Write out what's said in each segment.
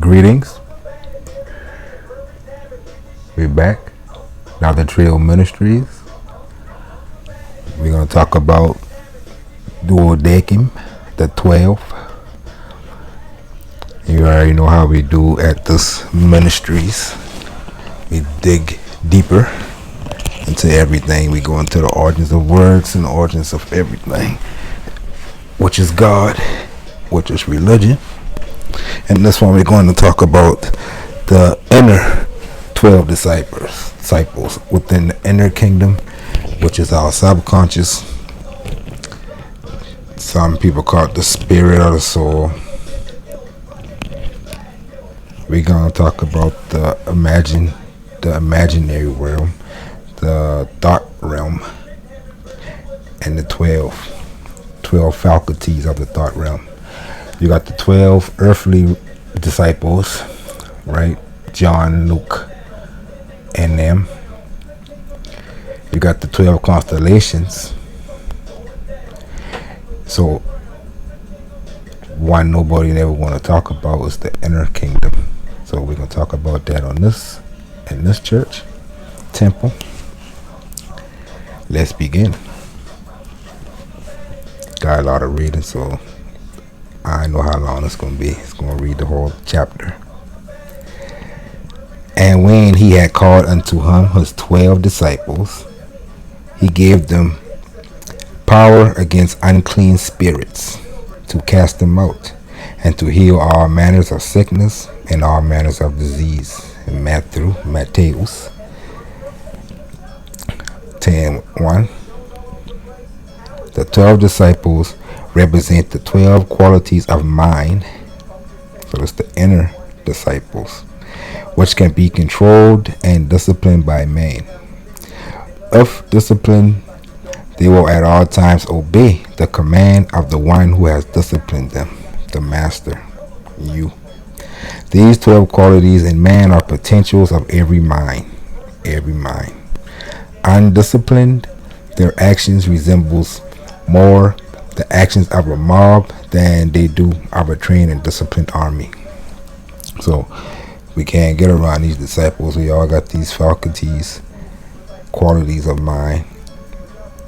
Greetings. We're back. Now the Trill Ministries. We're going to talk about duodecim, the 12. You already know how we do at this Ministries. We dig deeper into everything. We go into the origins of words and the origins of everything, which is God, which is religion. And this one we're going to talk about the inner 12 disciples within the inner kingdom, which is our subconscious. Some people call it the spirit or the soul. We're going to talk about the imaginary realm, the thought realm, and the 12 faculties of the thought realm. You got the 12 earthly disciples, right? John, Luke, and them. You got the 12 constellations. So one nobody never want to talk about is the inner kingdom. So we're going to talk about that in this church temple. Let's begin. Got a lot of reading, so I know how long it's going to be. It's going to read the whole chapter. And when he had called unto him his 12 disciples, he gave them power against unclean spirits, to cast them out, and to heal all manners of sickness and all manners of disease. In Matthews 10:1. The 12 disciples represent the 12 qualities of mind. So it's the inner disciples, which can be controlled and disciplined by man. If disciplined, they will at all times obey the command of the one who has disciplined them, the master, you. These 12 qualities in man are potentials of every mind. Undisciplined, their actions resembles more the actions of a mob than they do of a trained and disciplined army. So we can't get around these disciples. We all got these faculties, qualities of mind.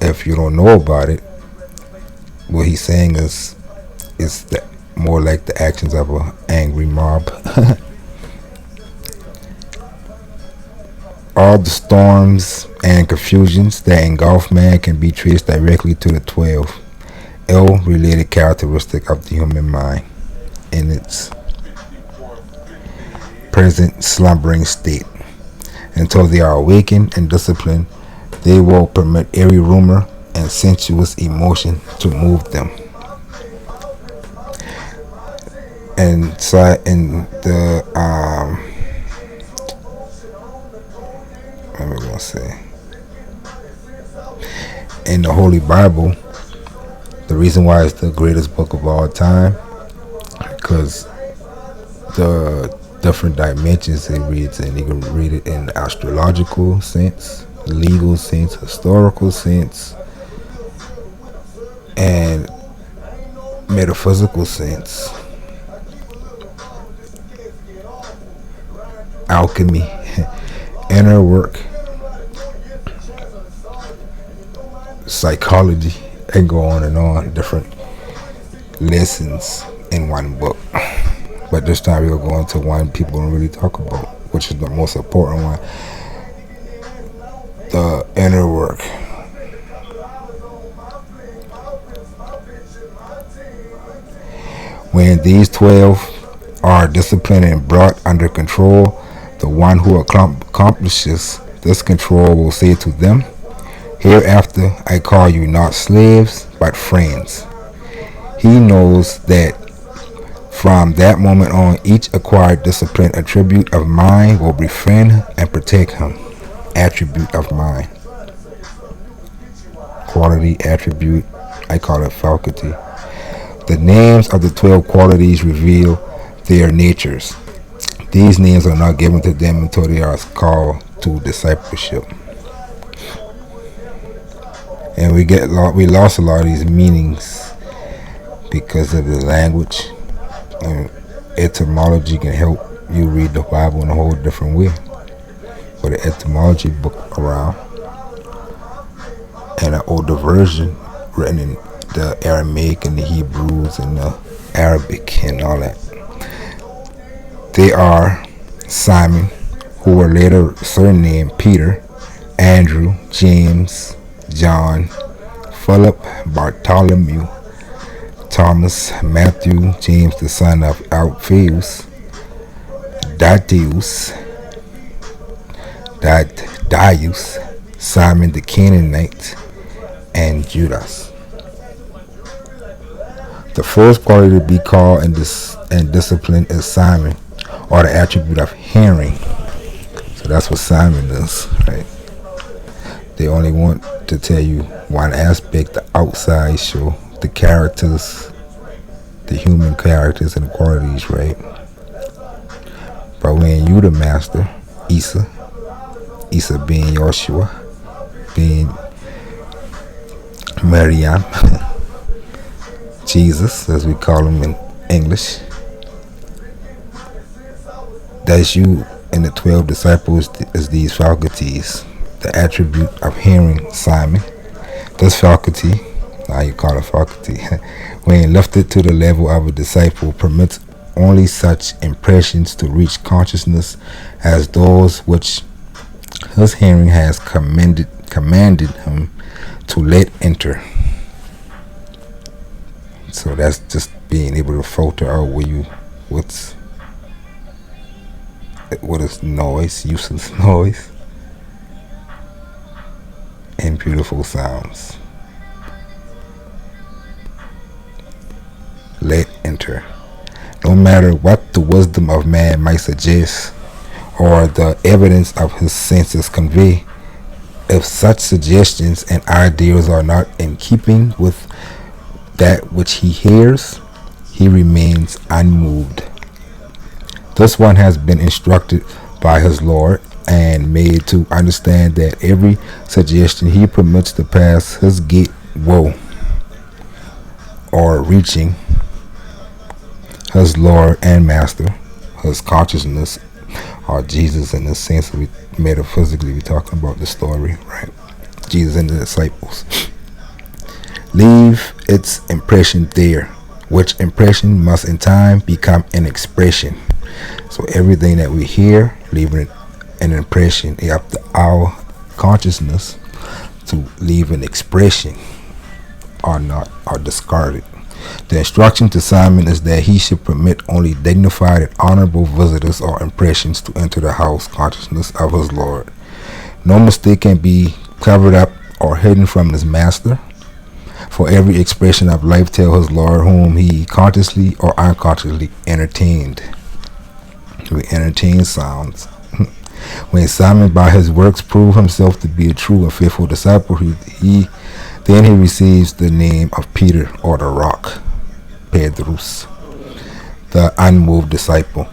If you don't know about it, what he's saying is more like the actions of an angry mob. All the storms and confusions that engulf man can be traced directly to the 12 ill-related characteristic of the human mind in its present slumbering state. Until they are awakened and disciplined, they will permit every rumor and sensuous emotion to move them. And so in the what am I gonna say? In the Holy Bible, the reason why it's the greatest book of all time, because the different dimensions it reads in. You can read it in astrological sense, legal sense, historical sense, and metaphysical sense. Alchemy, inner work, psychology, and go on and on. Different lessons in one book. But this time we'll go into one people don't really talk about, which is the most important one. The inner work. When these 12 are disciplined and brought under control, the one who accomplishes this control will say to them, "Hereafter I call you not slaves, but friends." He knows that from that moment on, each acquired disciplined attribute of mind will befriend and protect him. Attribute of mind. Quality, attribute, I call it faculty. The names of the 12 qualities reveal their natures. These names are not given to them until they are called to discipleship. And we lost a lot of these meanings because of the language. And Etymology can help you read the Bible in a whole different way. With an etymology book around and an older version written in the Aramaic and the Hebrews and the Arabic and all that. They are Simon, who were later surnamed Peter, Andrew, James, John, Philip, Bartholomew, Thomas, Matthew, James the son of Alphaeus, Didymus, Simon the Canaanite, and Judas. The first quality to be called and disciplined is Simon, or the attribute of hearing. So that's what Simon is, right? They only want to tell you one aspect, the outside show, the characters, the human characters and qualities, right? But when you the master, Isa being Joshua, being Maryam, Jesus, as we call him in English, that's you and the 12 disciples is these faculties. The attribute of hearing, Simon. This faculty, now you call it faculty, when lifted to the level of a disciple, permits only such impressions to reach consciousness as those which his hearing has commanded him to let enter. So that's just being able to filter out what is noise, useless noise, and beautiful sounds. Let enter. No matter what the wisdom of man might suggest, or the evidence of his senses convey, if such suggestions and ideas are not in keeping with that which he hears, he remains unmoved. This one has been instructed by his Lord and made to understand that every suggestion he permits to pass his gate or reaching his Lord and Master, his consciousness, or Jesus in the sense we metaphysically we're talking about the story, right? Jesus and the disciples. Leave its impression there, which impression must in time become an expression. So everything that we hear, leaving an impression, it's up to our consciousness to leave an expression or not, or discard it. The instruction to Simon is that he should permit only dignified and honorable visitors or impressions to enter the house consciousness of his Lord. No mistake can be covered up or hidden from his master. For every expression of life tell his Lord whom he consciously or unconsciously entertained. We entertain sounds. When Simon by his works proved himself to be a true and faithful disciple, he receives the name of Peter, or the rock, Pedrus, the unmoved disciple,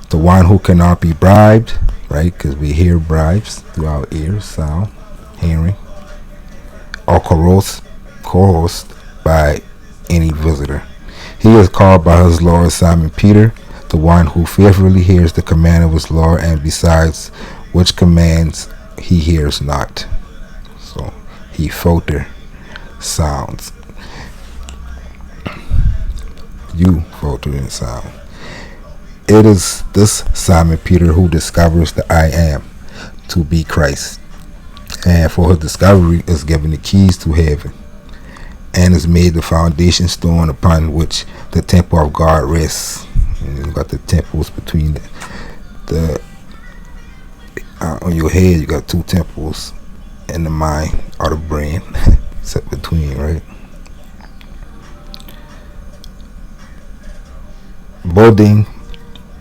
the one who cannot be bribed, right? Because we hear bribes through our ears, sound, hearing, or coerced by any visitor. He is called by his Lord Simon Peter, the one who faithfully hears the command of his Lord, and besides which commands he hears not. So he filter sounds. You filter in sound. It is this Simon Peter who discovers the I am to be Christ, and for his discovery is given the keys to heaven, and is made the foundation stone upon which the temple of God rests. And you got the temples between the on your head. You got two temples in the mind or the brain set between, right?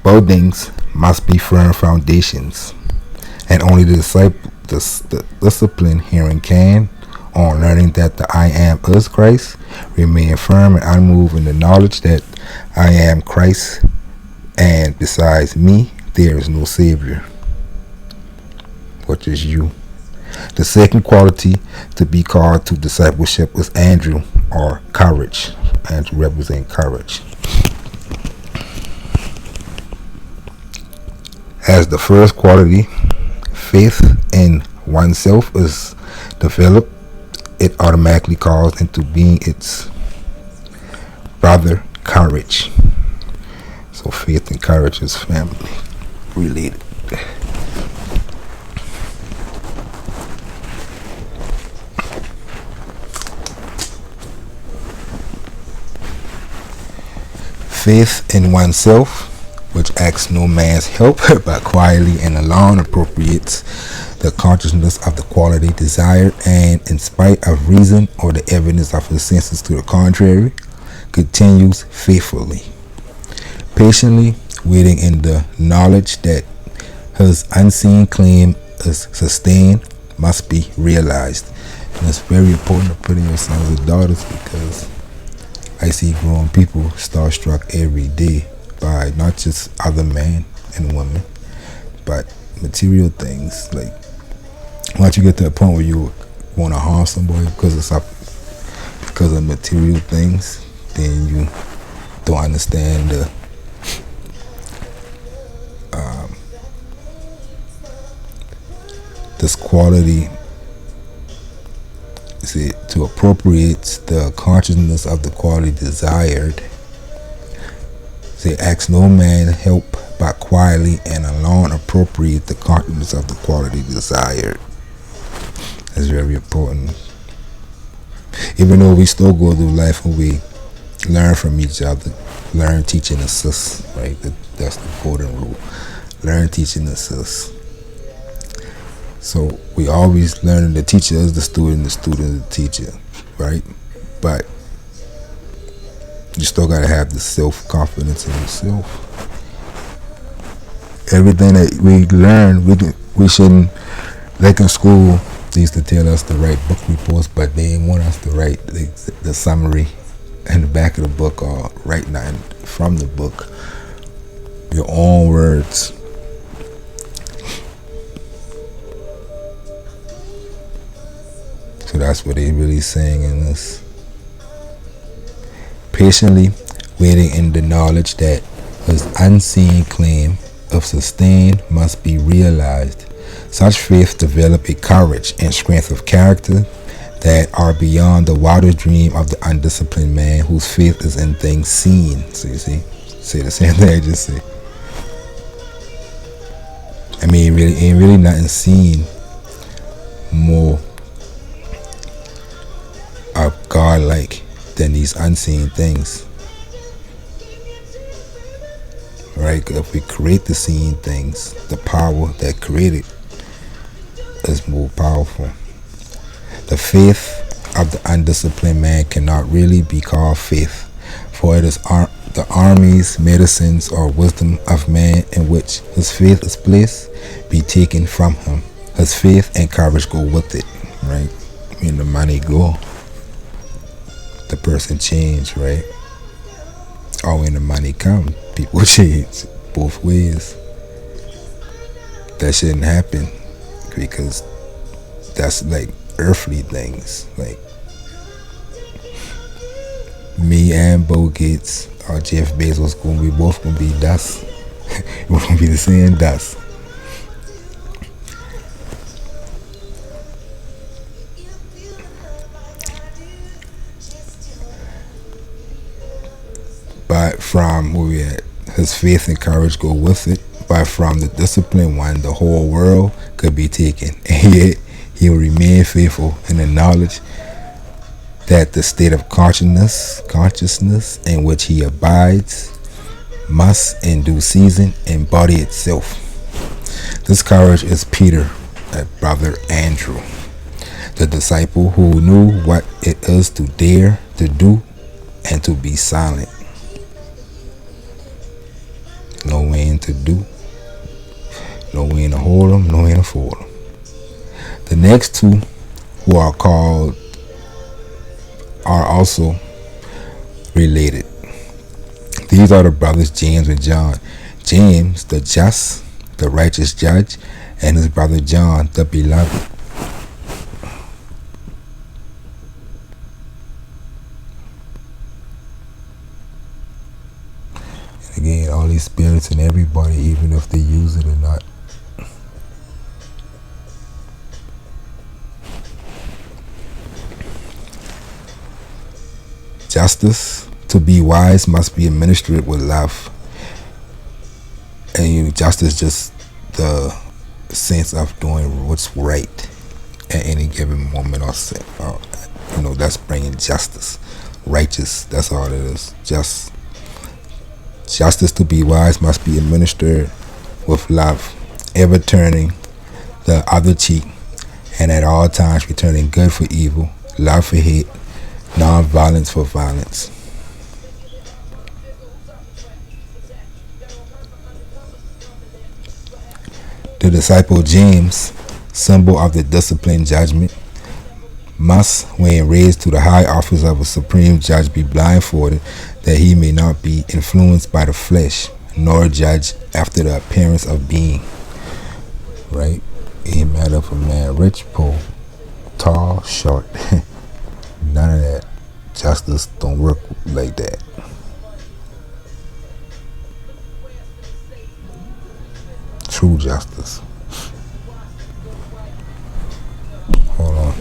Buildings must be firm foundations, and only the discipline hearing can, on learning that the I am is Christ, remain firm and unmoved in the knowledge that I am Christ, and besides me there is no Savior, which is you. The second quality to be called to discipleship is Andrew, or courage. Andrew represents courage. As the first quality, faith in oneself is developed, it automatically calls into being its brother, courage. So faith and courage is family related. Faith in oneself, which asks no man's help, but quietly and alone appropriates the consciousness of the quality desired, and in spite of reason or the evidence of the senses to the contrary, continues faithfully, patiently waiting in the knowledge that his unseen claim is sustained, must be realized. And it's very important to put in your sons and daughters, because I see grown people starstruck every day by not just other men and women, but material things. Like, once you get to a point where you want to harm somebody because of material things, then you don't understand this quality. See, to appropriate the consciousness of the quality desired. Say, ask no man help, but quietly and alone appropriate the consciousness of the quality desired. That's very important. Even though we still go through life and we learn from each other, learn, teach, and assist, right? That's the golden rule. Learn, teach, and assist. So we always learning. The teacher is the student is the teacher, right? But you still gotta have the self-confidence in yourself. Everything that we learn, we shouldn't. Like in school, they used to tell us to write book reports, but they didn't want us to write the summary in the back of the book or write nothing from the book. Your own words. So that's what they really saying in this. Patiently waiting in the knowledge that his unseen claim of sustain must be realized. Such faith develop a courage and strength of character that are beyond the wildest dream of the undisciplined man whose faith is in things seen. So you see, say the same thing I just said. I mean, ain't really nothing seen more of God-like than these unseen things, right? If we create the seen things, the power that created is more powerful. The faith of the undisciplined man cannot really be called faith, for it is the armies, medicines, or wisdom of man in which his faith is placed be taken from him. His faith and courage go with it, right? When the money go, the person change, right? Or when the money come, people change. Both ways. That shouldn't happen, because that's like earthly things. Like me and Bill Gates or Jeff Bezos, we both gonna be dust. We're gonna be the same dust. But from where we at, his faith and courage go with it. But from the disciplined one, the whole world could be taken, and yet he will remain faithful in the knowledge that the state of consciousness in which he abides must in due season embody itself. This courage is Peter, brother Andrew, the disciple who knew what it is to dare to do and to be silent. No way to do, no way to hold them, no way to fold them. The next two, who are called, are also related. These are the brothers James and John. James, the just, the righteous judge, and his brother John, the beloved. Again, all these spirits in everybody, even if they use it or not. Justice, to be wise, must be administered with love. And justice just the sense of doing what's right at any given moment, or that's bringing justice, righteous. That's all it is. Justice, to be wise, must be administered with love, ever turning the other cheek, and at all times returning good for evil, love for hate, non-violence for violence. The disciple James, symbol of the disciplined judgment, must, when raised to the high office of a supreme judge, be blindfolded, that he may not be influenced by the flesh, nor judge after the appearance of being. Right? It ain't matter if a man rich, poor, tall, short. None of that. Justice don't work like that. True justice. Hold on.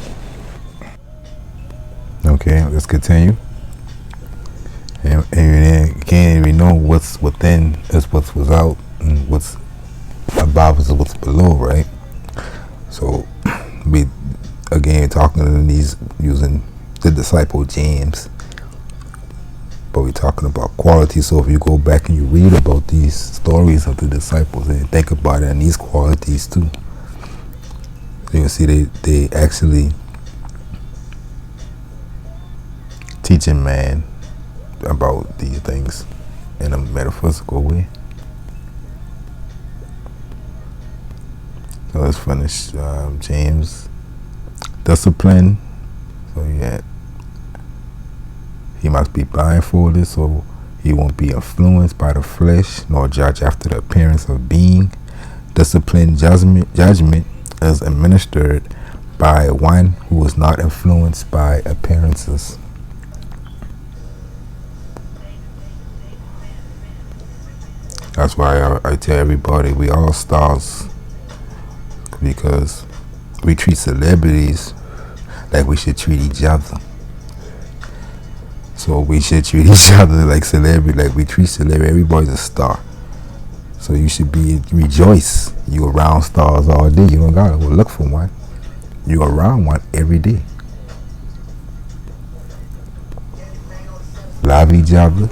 Okay, let's continue. And then you can't even know what's within is what's without, and what's above is what's below, right? So we again talking to these using the disciple James, but we're talking about quality. So if you go back and you read about these stories of the disciples and think about it and these qualities too, you can see they actually teaching man about these things in a metaphysical way. So let's finish James. Discipline. So yeah, he must be blindfolded so he won't be influenced by the flesh, nor judge after the appearance of being. Discipline judgment is administered by one who is not influenced by appearances. That's why I tell everybody we all stars, because we treat celebrities like we should treat each other. So we should treat each other like celebrity, like we treat celebrity. Everybody's a star. So you should rejoice. You around stars all day. You don't gotta go look for one. You around one every day. Love each other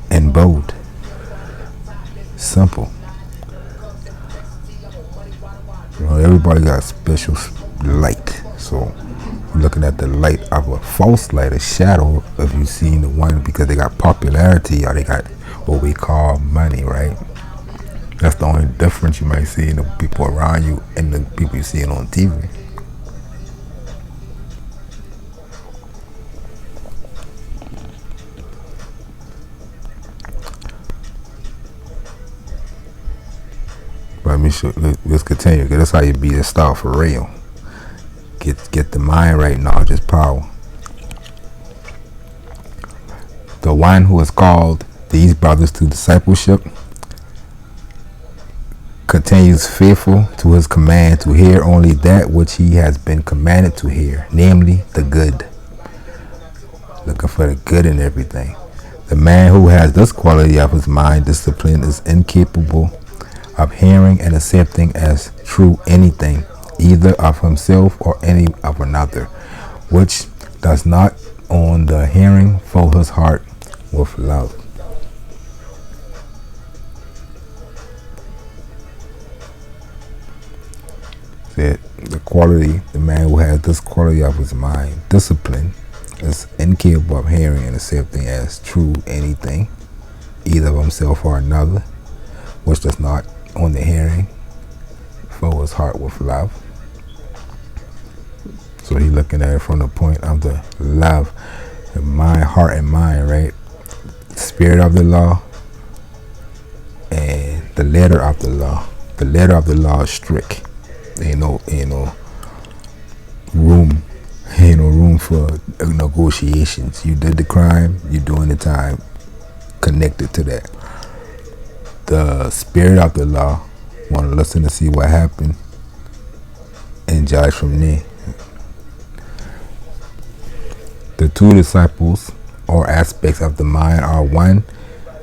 and bold. Simple. Everybody got a special light. So you're looking at the light of a false light, a shadow, if you seen the one because they got popularity or they got what we call money, right? That's the only difference you might see in the people around you and the people you seeing on TV. But let's continue, because that's how you be a star for real. Get the mind right, knowledge is power. The one who has called these brothers to discipleship continues faithful to his command to hear only that which he has been commanded to hear, namely the good. Looking for the good in everything. The man who has this quality of his mind discipline is incapable of hearing and accepting as true anything, either of himself or any of another, which does not on the hearing fill his heart with love. The quality, the man who has this quality of his mind, discipline, is incapable of hearing and accepting as true anything, either of himself or another, which does not on the hearing fill his heart with love. So he's looking at it from the point of the love, the mind, heart and mind, right? Spirit of the law and the letter of the law. The letter of the law is strict. Ain't no room for negotiations. You did the crime, you're doing the time connected to that. The spirit of the law want to listen to see what happened and judge from there. The two disciples or aspects of the mind are one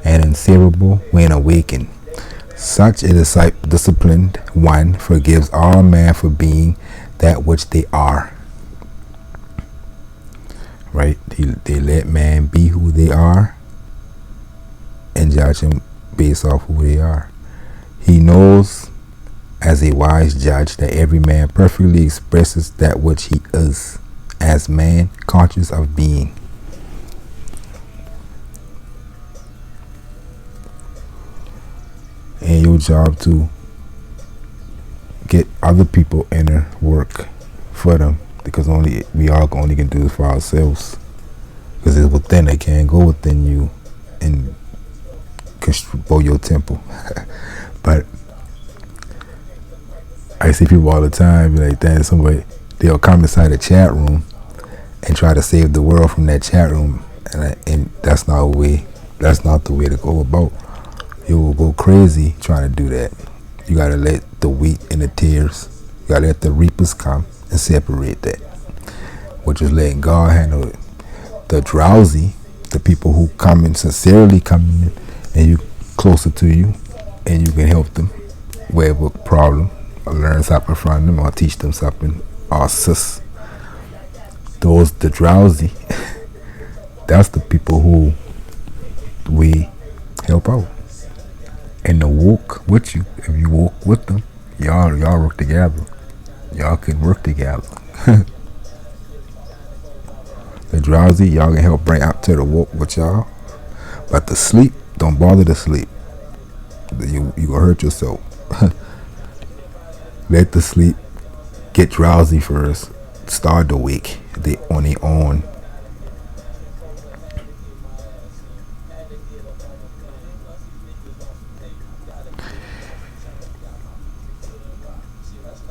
and inseparable when awakened. Such a disciplined one forgives all man for being that which they are. Right? They let man be who they are and judge him based off who they are. He knows as a wise judge that every man perfectly expresses that which he is as man conscious of being. And your job to get other people inner work for them, because we all only can do this for ourselves, because it's within. They can't go within you and control your temple. But I see people all the time be like that. Somebody, they'll come inside a chat room and try to save the world from that chat room, and that's not the way. That's not the way to go about. You will go crazy trying to do that. You gotta let the wheat and the tares. You gotta let the reapers come and separate that, which is letting God handle it. The drowsy, the people who come in sincerely come in and you closer to you, and you can help them whatever problem, or learn something from them, or teach them something, or assist. Those the drowsy, that's the people who we help out. And to walk with you, if you walk with them, y'all work together. Y'all can work together. The drowsy, y'all can help bring out to the walk with y'all. But the sleep, don't bother to sleep. You gonna hurt yourself. Let the sleep get drowsy first. Start the wake. They on their own.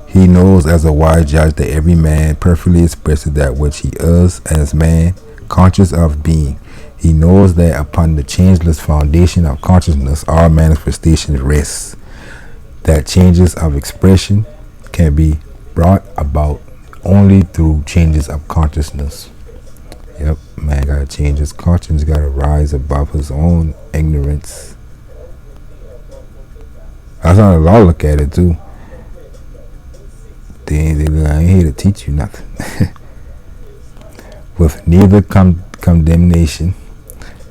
He knows as a wise judge that every man perfectly expresses that which he is as man, conscious of being. He knows that upon the changeless foundation of consciousness, all manifestations rest. That changes of expression can be brought about only through changes of consciousness. Yep, man gotta change his conscience, gotta rise above his own ignorance. That's how the law look at it too. I ain't here to teach you nothing. With neither condemnation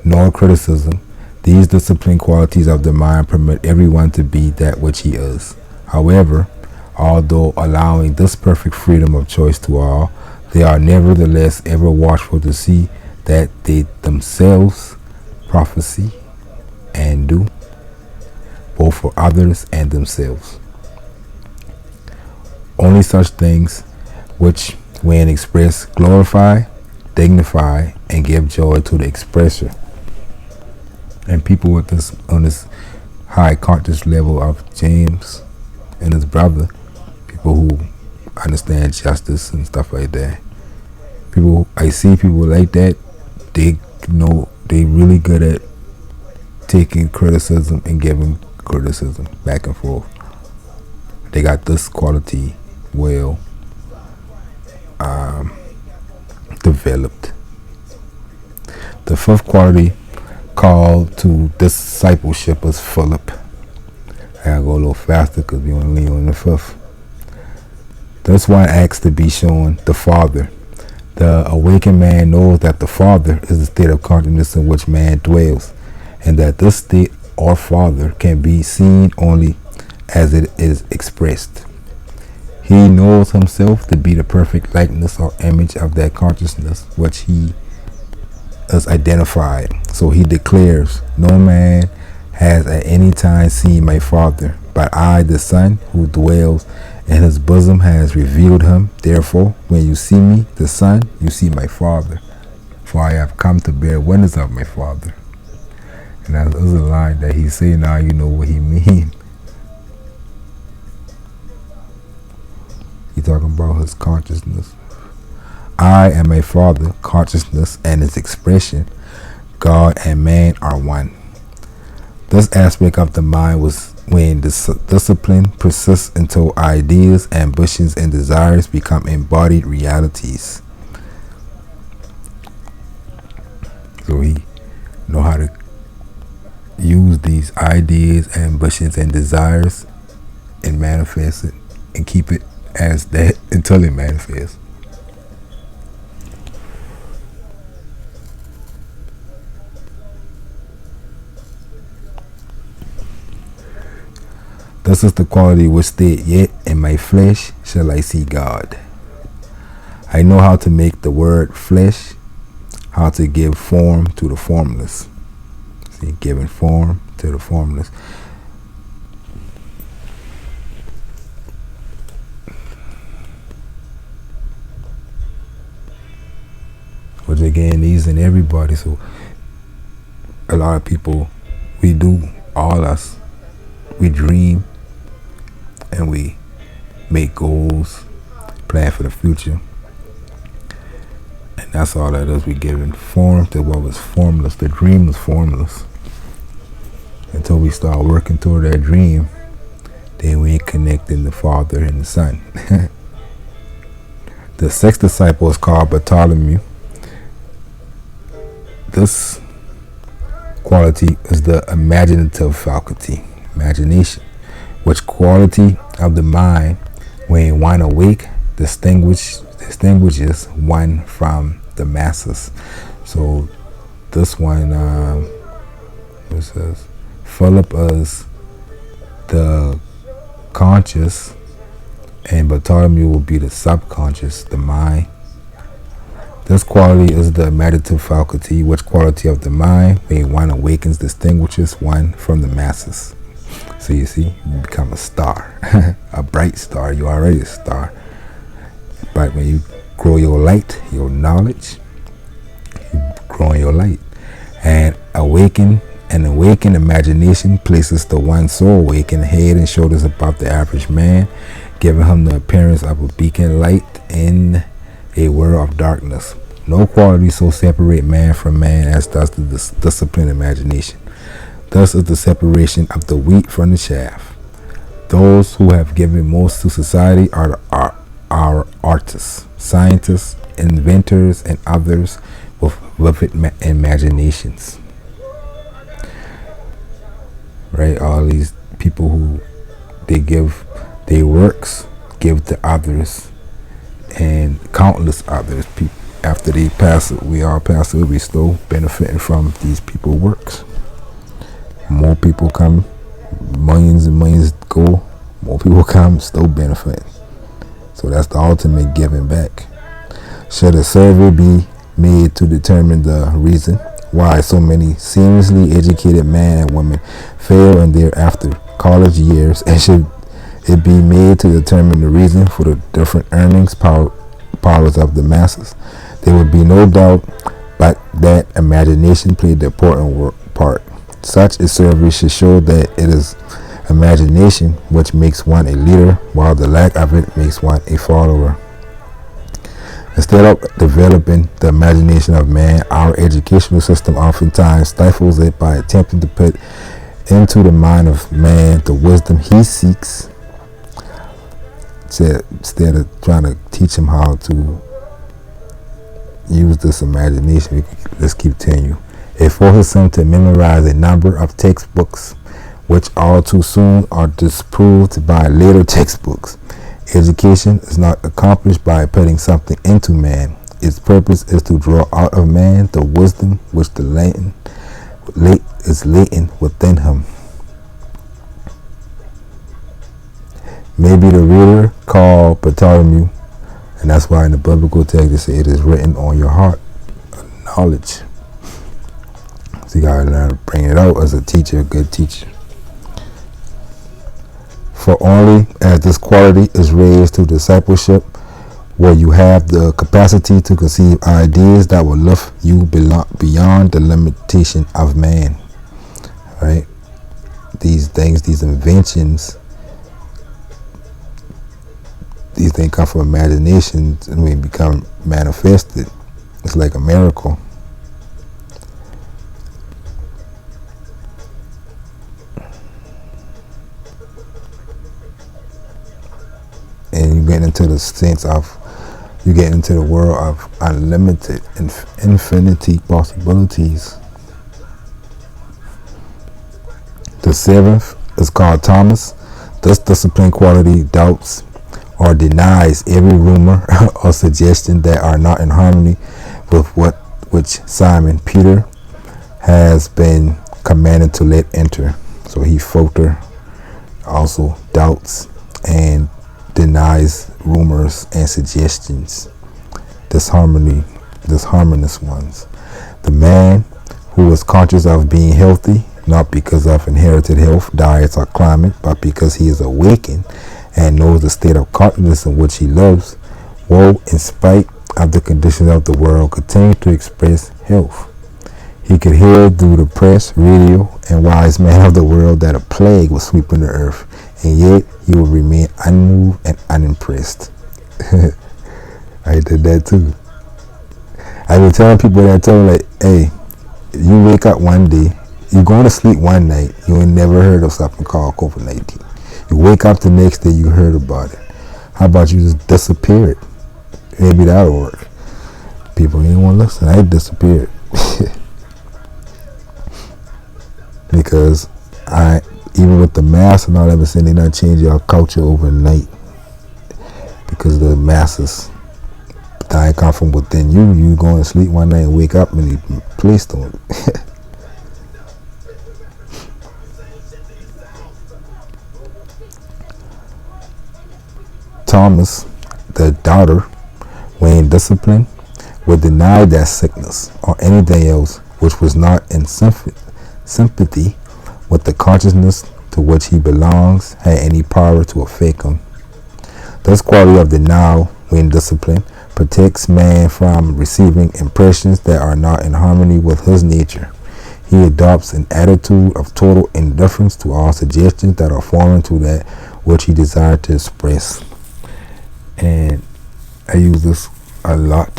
nor criticism, these disciplined qualities of the mind permit everyone to be that which he is. However, although allowing this perfect freedom of choice to all, they are nevertheless ever watchful to see that they themselves prophesy and do, both for others and themselves. Only such things which, when expressed, glorify, dignify, and give joy to the expressor. And people with this on this high conscious level of James and his brother, people who understand justice and stuff like that. I see people like that. They know they really good at taking criticism and giving criticism back and forth. They got this quality well developed. The fifth quality called to discipleship is Philip. I gotta go a little faster because we only on the fifth. This one asks to be shown the Father. The awakened man knows that the Father is the state of consciousness in which man dwells, and that this state or Father can be seen only as it is expressed. He knows himself to be the perfect likeness or image of that consciousness which he is identified. So he declares, "No man has at any time seen my Father, but I, the Son, who dwells in his bosom, has revealed him. Therefore, when you see me, the Son, you see my Father. For I have come to bear witness of my Father." And that's a line that he say. Now you know what he mean. He talking about his consciousness. I and my Father, consciousness and its expression, God and man are one. This aspect of the mind was when discipline persists until ideas, ambitions, and desires become embodied realities. So he know how to use these ideas, ambitions, and desires and manifest it and keep it as that until it manifests. This is the quality which said, yet in my flesh shall I see God. I know how to make the word flesh, how to give form to the formless. See, giving form to the formless. Which again, these in everybody. So a lot of people, we do, all us, we dream and we make goals, plan for the future. And that's all that is. We giving form to what was formless. The dream was formless. Until we start working toward that dream, then we ain't connecting the Father and the Son. The sixth disciple is called Bartholomew. This quality is the imaginative faculty, imagination, which quality of the mind, when one awake, distinguishes one from the masses. So this one, it says, Philip is the conscious, and Bartholomew will be the subconscious, the mind. This quality is the imaginative faculty, which quality of the mind, when one awakens, distinguishes one from the masses. So you see, you become a star, a bright star. You're already a star. But when you grow your light, your knowledge, you grow your light. And awakened imagination places the one so awakened head and shoulders above the average man, giving him the appearance of a beacon light in a world of darkness. No quality so separate man from man as does the disciplined imagination. Thus is the separation of the wheat from the chaff. Those who have given most to society are our artists, scientists, inventors, and others with vivid imaginations. Right? All these people who they give their works, give to others, and countless others. People after they pass it, we all pass it. We still benefiting from these people's works. More people come, millions and millions go. More people come, still benefiting. So that's the ultimate giving back. Should a survey be made to determine the reason why so many seamlessly educated men and women fail in their after college years, and should it be made to determine the reason for the different earnings powers of the masses, there would be no doubt but that imagination played the important part. Such a survey should show that it is imagination which makes one a leader, while the lack of it makes one a follower. Instead of developing the imagination of man, our educational system oftentimes stifles it by attempting to put into the mind of man the wisdom he seeks, instead of trying to teach him how to use this imagination. Let's keep telling you. It forces him to memorize a number of textbooks, which all too soon are disproved by later textbooks. Education is not accomplished by putting something into man. Its purpose is to draw out of man the wisdom which is latent within him. Maybe the reader called Bartholomew, and that's why in the biblical text they say it is written on your heart, knowledge. So you gotta learn to bring it out as a teacher, a good teacher. For only as this quality is raised to discipleship will you have the capacity to conceive ideas that will lift you beyond the limitation of man. Right? These things, these inventions, these things come from imagination and we become manifested. It's like a miracle. into the sense of you get into the world of unlimited, infinity possibilities. The seventh is called Thomas. This disciplined quality doubts or denies every rumor or suggestion that are not in harmony with which Simon Peter has been commanded to let enter. So he filter also doubts and denies rumors and suggestions, disharmonious ones. The man who is conscious of being healthy, not because of inherited health, diets, or climate, but because he is awakened and knows the state of consciousness in which he lives, will, in spite of the conditions of the world, continue to express health. He could hear through the press, radio, and wise man of the world that a plague was sweeping the earth, and yet he would remain unmoved and unimpressed. I did that too. I've been telling people that, tell them like, hey, you wake up one day, you're going to sleep one night, you ain't never heard of something called COVID-19. You wake up the next day, you heard about it. How about you just disappear it? Maybe that'll work. People didn't want to listen. I disappeared. Because even with the mask and all that, saying they not change your culture overnight. Because the masses dying come from within you. You go to sleep one night and wake up and you placed on it. Thomas, the doubter, when disciplined, would deny that sickness or anything else which was not in sympathy with the consciousness to which he belongs had any power to affect him. This quality of denial, when disciplined, protects man from receiving impressions that are not in harmony with his nature. He adopts an attitude of total indifference to all suggestions that are foreign to that which he desires to express. And I use this a lot,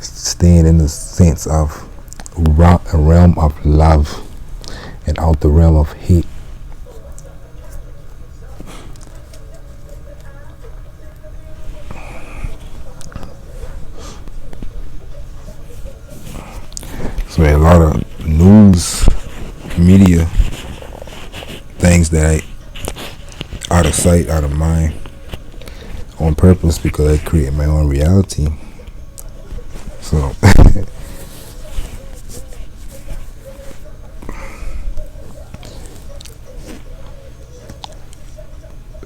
staying in the sense of a realm of love and out the realm of hate. So a lot of news, media, things that I out of sight, out of mind, on purpose because I create my own reality. So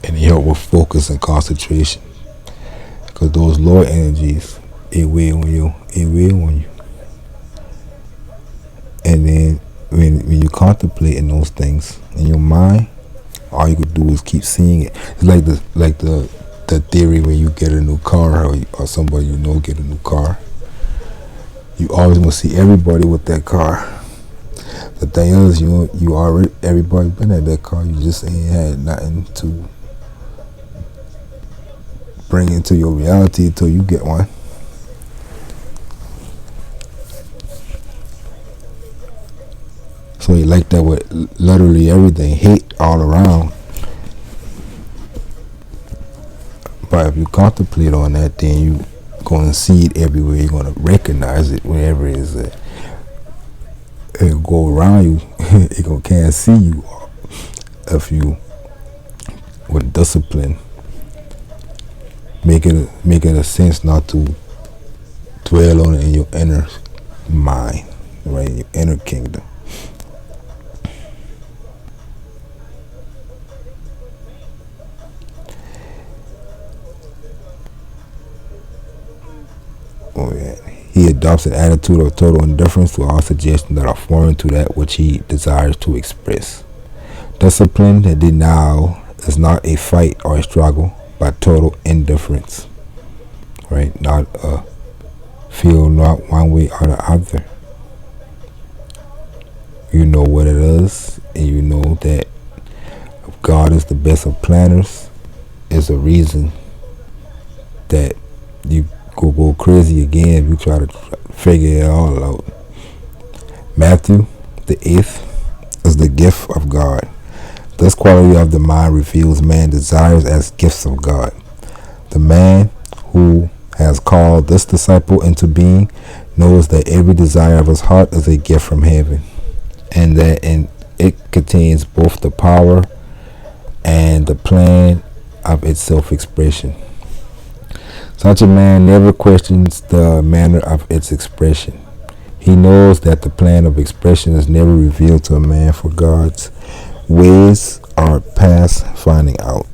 and it help with focus and concentration, because those lower energies, it weigh on you. And then when you contemplate those things in your mind, all you could do is keep seeing it. It's like the theory when you get a new car, or somebody you know get a new car, you always want to see everybody with that car. The thing is, you already, everybody been at that car, you just ain't had nothing to bring into your reality until you get one. So you like that with literally everything, hate all around. But if you contemplate on that, then you going to see it everywhere. You're going to recognize it wherever it is. It'll go around you. It can't see you if you, with discipline, make it a sense not to dwell on it in your inner mind, right? In your inner kingdom. He adopts an attitude of total indifference to all suggestions that are foreign to that which he desires to express. Discipline and denial is not a fight or a struggle, but total indifference. Right? Not feel not one way or the other. You know what it is, and you know that God is the best of planners. Is a reason that you go crazy again if you try to figure it all out. Matthew, the 8th, is the gift of God. This quality of the mind reveals man's desires as gifts of God. The man who has called this disciple into being knows that every desire of his heart is a gift from heaven, and that it contains both the power and the plan of its self-expression. Such a man never questions the manner of its expression. He knows that the plan of expression is never revealed to a man, for God's ways are past finding out.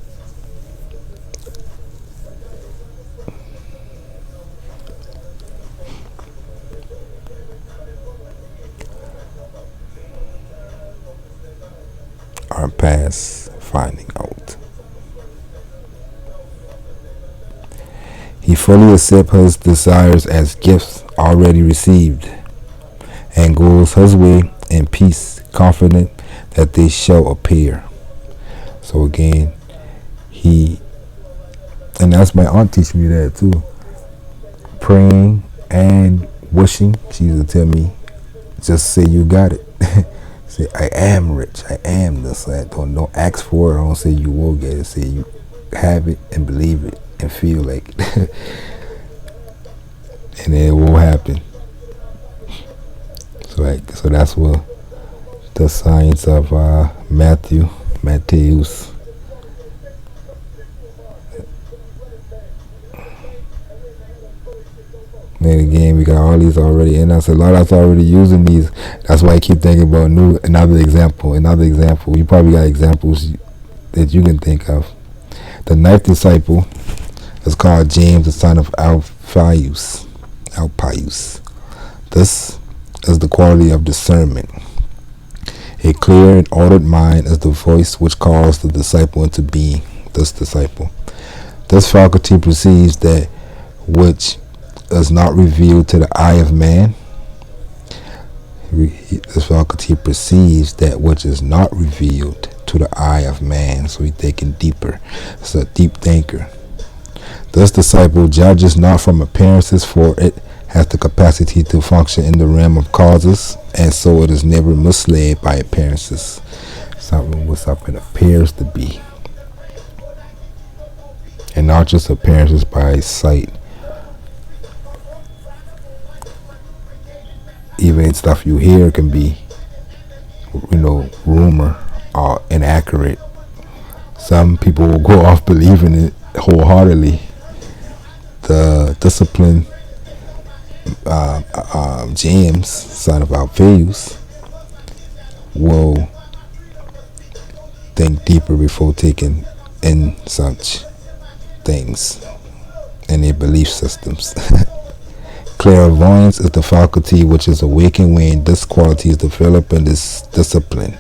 Are past finding out. He fully accepts his desires as gifts already received, and goes his way in peace, confident that they shall appear. So again, and that's my aunt teaching me that too. Praying and wishing, she used to tell me, just say you got it. Say, I am rich, I am this. Don't ask for it. I don't say you will get it. Say you have it and believe it and feel like it. And it will happen. So that's what the science of Matthews. Then again, we got all these already, and that's a lot of us already using these. That's why I keep thinking about another example. You probably got examples that you can think of. The ninth disciple is called James, the son of Alphaeus. This is the quality of discernment. A clear and ordered mind is the voice which calls the disciple into being. This faculty perceives that which is not revealed to the eye of man. This faculty perceives that which is not revealed to the eye of man. So he's thinking deeper. It's a deep thinker. This disciple judges not from appearances, for it has the capacity to function in the realm of causes, and so it is never misled by appearances. Something appears to be, and not just appearances by sight. Even stuff you hear can be, rumor or inaccurate. Some people will go off believing it wholeheartedly. The disciplined James, son of Alphaeus, will think deeper before taking in such things in their belief systems. Clairvoyance is the faculty which is awakened when this quality is developed in this discipline,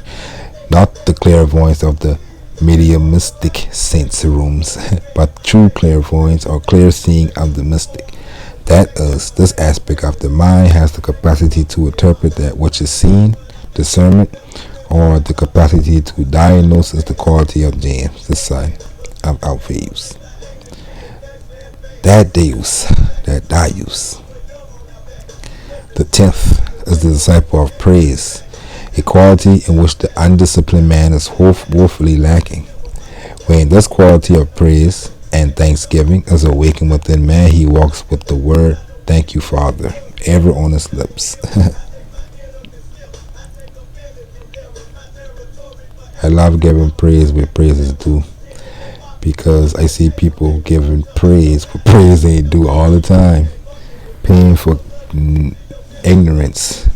not the clairvoyance of the mediumistic sense rooms, but true clairvoyance or clear seeing of the mystic. That is, this aspect of the mind has the capacity to interpret that which is seen. Discernment, or the capacity to diagnose, is the quality of James, the son of Alphaeus. That Deus. The 10th is the disciple of praise, a quality in which the undisciplined man is woefully lacking. When this quality of praise and thanksgiving is awakened within man, he walks with the word, "Thank you, Father," ever on his lips. I love giving praise where praise is due, because I see people giving praise for praise they do all the time, paying for ignorance.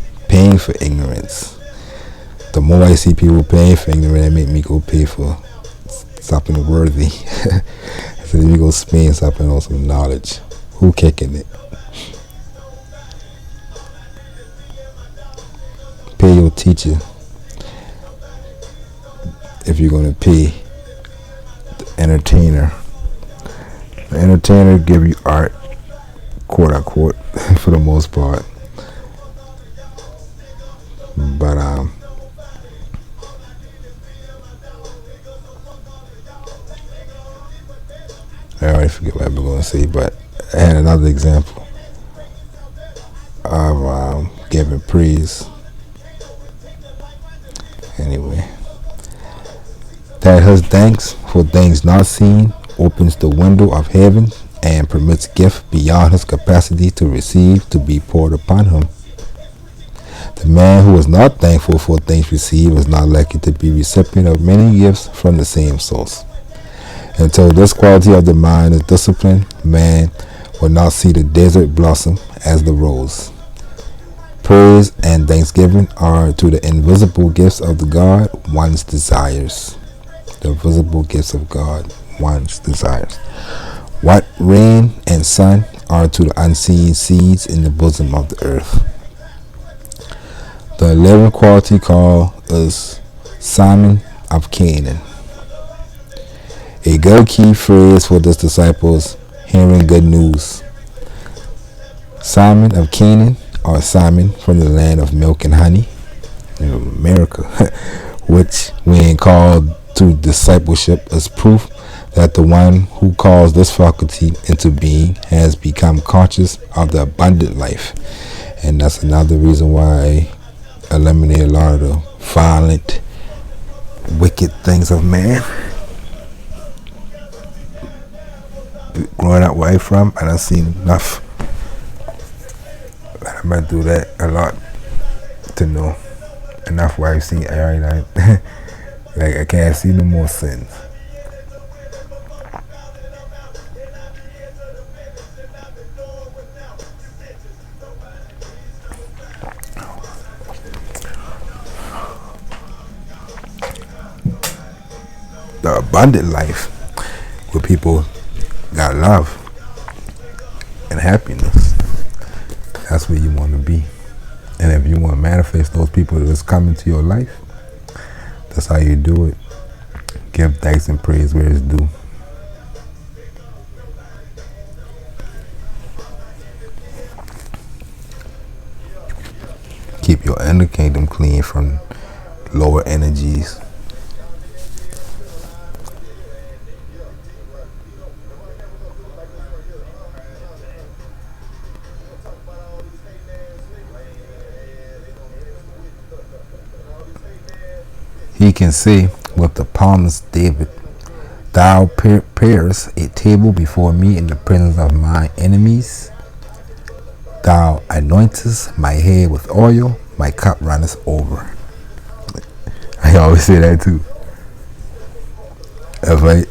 The more I see people paying for ignorance, it make me go pay for something worthy. So let me go spend something on some knowledge. Who kicking it? Pay your teacher if you're going to pay the entertainer. The entertainer give you art, quote unquote, for the most part. But I already forget what I'm going to say, but I had another example of giving praise. Anyway, that his thanks for things not seen opens the window of heaven and permits gifts beyond his capacity to receive to be poured upon him. The man who is not thankful for things received is not likely to be recipient of many gifts from the same source. Until this quality of the mind is disciplined, man will not see the desert blossom as the rose. Praise and thanksgiving are to the invisible gifts of the God one's desires. The visible gifts of God one's desires. What rain and sun are to the unseen seeds in the bosom of the earth. The 11th quality called is Simon of Canaan. A good key phrase for this disciple is hearing good news. Simon of Canaan, or Simon from the land of milk and honey, in America, which when called to discipleship is proof that the one who calls this faculty into being has become conscious of the abundant life. And that's another reason why I eliminate a lot of the violent, wicked things of man. Growing up where I'm from, I done seen enough. I might do that a lot to know enough where I've seen like I can't see no more sins. The abundant life where people got love and happiness. That's where you want to be. And if you want to manifest those people that's coming to your life, that's how you do it. Give thanks and praise where it's due. Keep your inner kingdom clean from lower energies. He can say with the psalmist David, "Thou preparest a table before me in the presence of my enemies. Thou anointest my head with oil, my cup runneth over." I always say that too. If I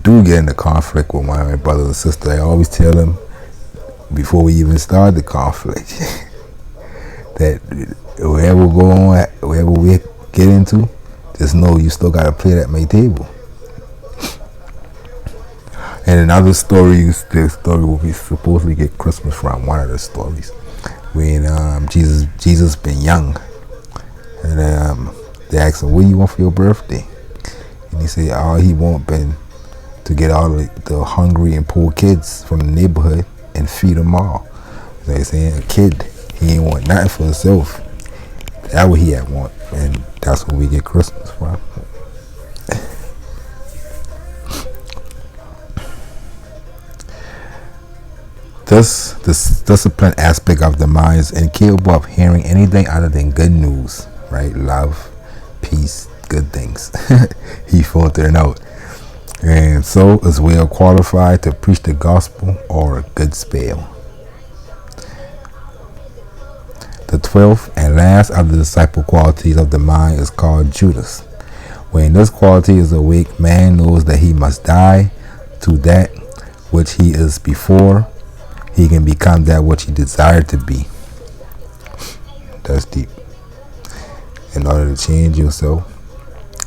do get into conflict with one of my brothers and sisters, I always tell them before we even start the conflict that wherever we go on, wherever we get into, just know you still got a plate at my table. And another story, the story where we supposedly get Christmas from, one of the stories, when Jesus been young, and they asked him, "What do you want for your birthday?" And he said, all he want been to get all the hungry and poor kids from the neighborhood and feed them all. They saying a kid, he ain't want nothing for himself. That's what he had want, and that's where we get Christmas from. This disciplined aspect of the mind is incapable of hearing anything other than good news, right? Love, peace, good things. He filtering out, and so is well qualified to preach the gospel or a good spell. The 12th and last of the disciple qualities of the mind is called Judas. When this quality is awake, man knows that he must die to that which he is before he can become that which he desired to be. That's deep. In order to change yourself,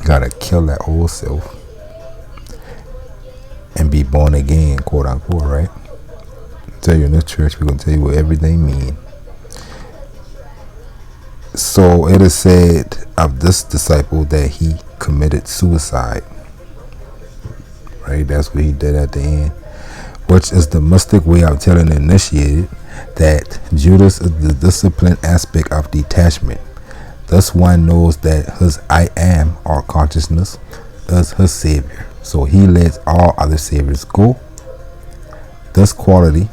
you gotta kill that old self and be born again, quote unquote, right? I'll tell you in this church, we're gonna tell you what everything means. So it is said of this disciple that he committed suicide. Right? That's what he did at the end. Which is the mystic way of telling the initiated that Judas is the disciplined aspect of detachment. Thus one knows that his I am, or consciousness, is his savior. So he lets all other saviors go. This quality,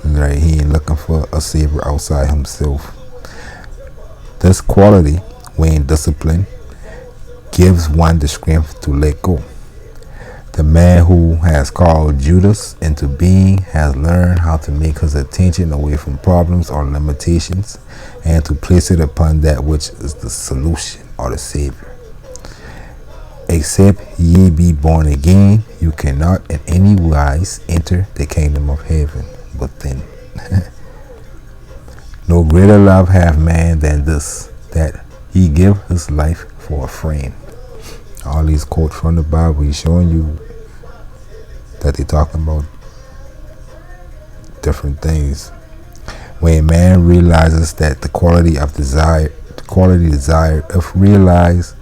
right, he ain't looking for a savior outside himself. This quality, when disciplined, gives one the strength to let go. The man who has called Judas into being has learned how to make his attention away from problems or limitations and to place it upon that which is the solution or the Savior. Except ye be born again, you cannot in any wise enter the kingdom of heaven. But then, no greater love hath man than this, that he give his life for a friend. All these quotes from the Bible, he's showing you that they're talking about different things. When man realizes that the quality desired, if realized,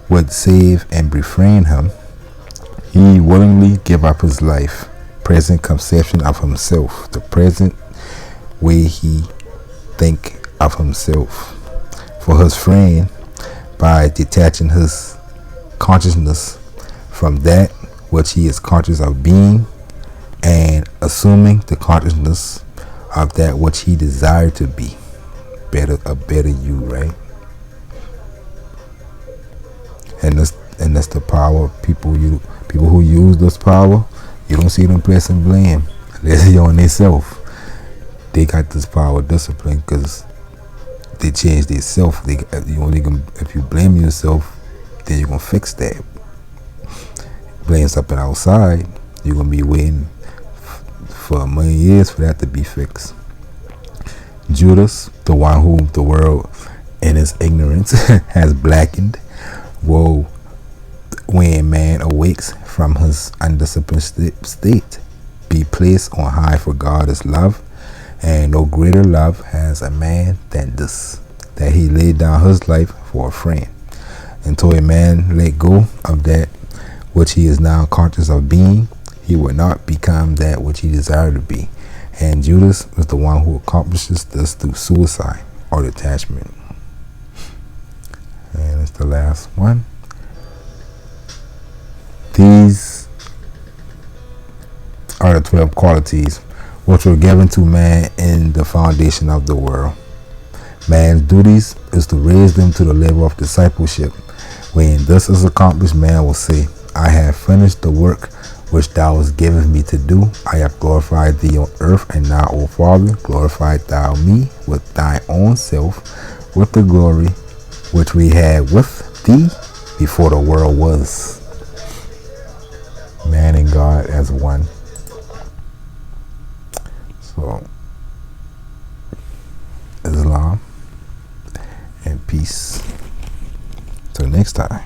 would save and befriend him, he willingly give up his life, present conception of himself, the present way he think of himself, for his friend, by detaching his consciousness from that which he is conscious of being and assuming the consciousness of that which he desired to be. A better you, right? And that's the power of people who use this power. You don't see them placing blame unless they on themselves. They got this power of discipline because they changed themselves. If you blame yourself, then you're gonna fix that. Blame something outside, you're gonna be waiting for a million years for that to be fixed. Judas, the one whom the world in its ignorance has blackened, woe when man awakes from his undisciplined state, be placed on high, for God is love, and no greater love has a man than this, that he laid down his life for a friend. Until a man let go of that which he is now conscious of being, he will not become that which he desired to be. And Judas is the one who accomplishes this through suicide or detachment. And it's the last one. These are the 12 qualities which were given to man in the foundation of the world. Man's duties is to raise them to the level of discipleship. When this is accomplished, man will say, I have finished the work which thou hast given me to do. I have glorified thee on earth, and now, O Father, glorify thou me with thy own self, with the glory which we had with thee before the world was. Man and God as one. So, Islam and peace. Till next time.